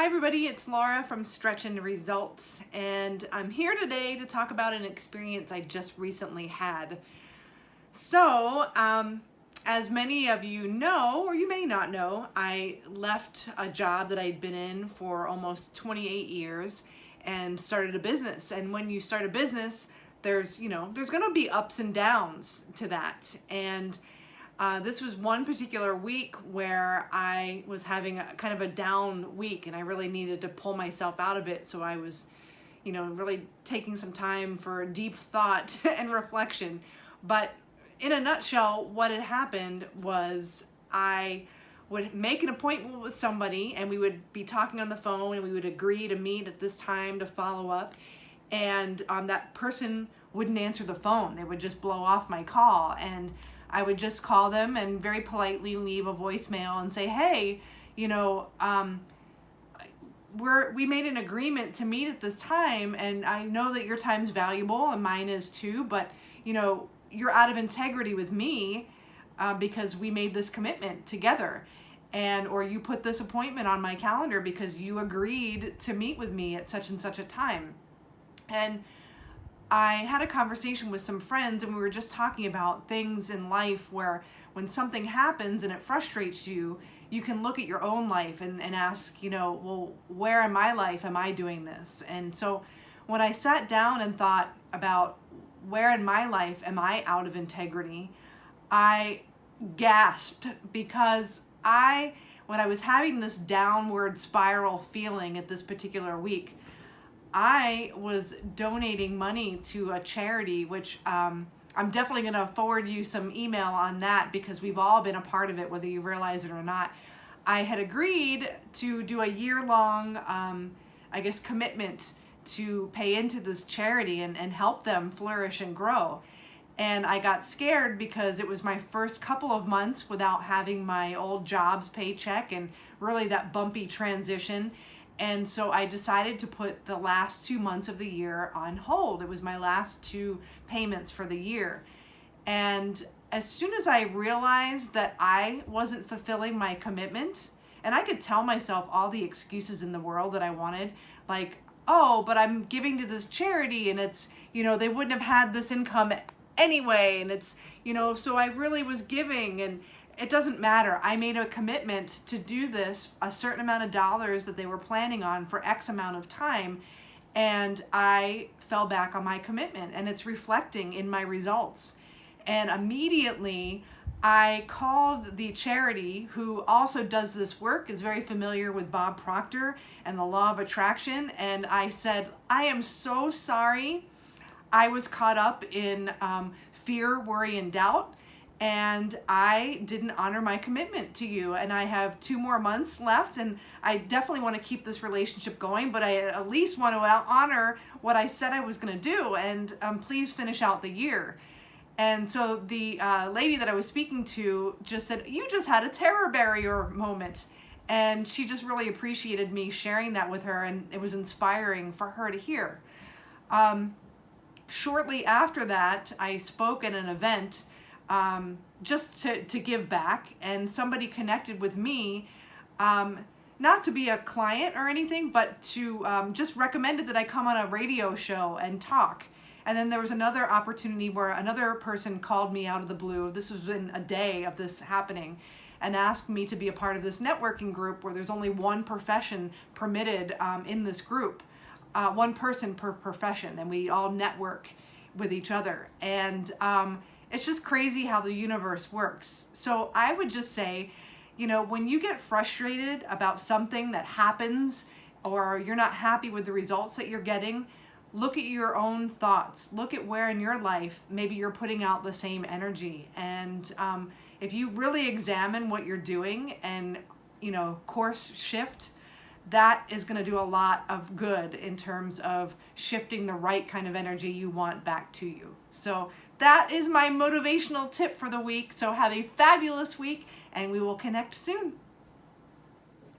Hi everybody, it's Laura from Stretch and Results, and I'm here today to talk about an experience I just recently had. As many of you know, or you may not know, I left a job that I'd been in for almost 28 years and started a business. And when you start a business, there's going to be ups and downs to that. And this was one particular week where I was having a kind of a down week and I really needed to pull myself out of it. So I was, really taking some time for deep thought and reflection. But in a nutshell, what had happened was I would make an appointment with somebody and we would be talking on the phone and we would agree to meet at this time to follow up. And that person wouldn't answer the phone. They would just blow off my call. And I would just call them and very politely leave a voicemail and say, hey, we made an agreement to meet at this time, and I know that your time's valuable and mine is too, but you're out of integrity with me because we made this commitment together, or you put this appointment on my calendar because you agreed to meet with me at such and such a time. And I had a conversation with some friends and we were just talking about things in life where when something happens and it frustrates you, you can look at your own life and ask, well, where in my life am I doing this? And so when I sat down and thought about where in my life am I out of integrity, I gasped because when I was having this downward spiral feeling at this particular week, I was donating money to a charity, which I'm definitely going to forward you some email on that because we've all been a part of it, whether you realize it or not. I had agreed to do a year-long, commitment to pay into this charity and help them flourish and grow. And I got scared because it was my first couple of months without having my old job's paycheck and really that bumpy transition. And so I decided to put the last 2 months of the year on hold. It was my last 2 payments for the year. And as soon as I realized that I wasn't fulfilling my commitment, and I could tell myself all the excuses in the world that I wanted, like, oh, but I'm giving to this charity and it's, they wouldn't have had this income anyway. And it's, so I really was giving and it doesn't matter. I made a commitment to do this, a certain amount of dollars that they were planning on for X amount of time, and I fell back on my commitment, and it's reflecting in my results. And immediately, I called the charity who also does this work, is very familiar with Bob Proctor and the law of attraction, and I said, I am so sorry. I was caught up in fear, worry, and doubt. And I didn't honor my commitment to you. And I have 2 more months left, and I definitely want to keep this relationship going, but I at least want to honor what I said I was going to do, and please finish out the year. And so the lady that I was speaking to just said, you just had a terror barrier moment. And she just really appreciated me sharing that with her, and it was inspiring for her to hear. Shortly after that, I spoke at an event just to give back, and somebody connected with me, not to be a client or anything, but to just recommended that I come on a radio show and talk. And then there was another opportunity where another person called me out of the blue. This was in a day of this happening, and asked me to be a part of this networking group where there's only one profession permitted in this group, one person per profession, and we all network with each other. And it's just crazy how the universe works. So I would just say, when you get frustrated about something that happens or you're not happy with the results that you're getting, look at your own thoughts. Look at where in your life maybe you're putting out the same energy. And if you really examine what you're doing and, course shift, that is going to do a lot of good in terms of shifting the right kind of energy you want back to you. So that is my motivational tip for the week. So have a fabulous week, and we will connect soon.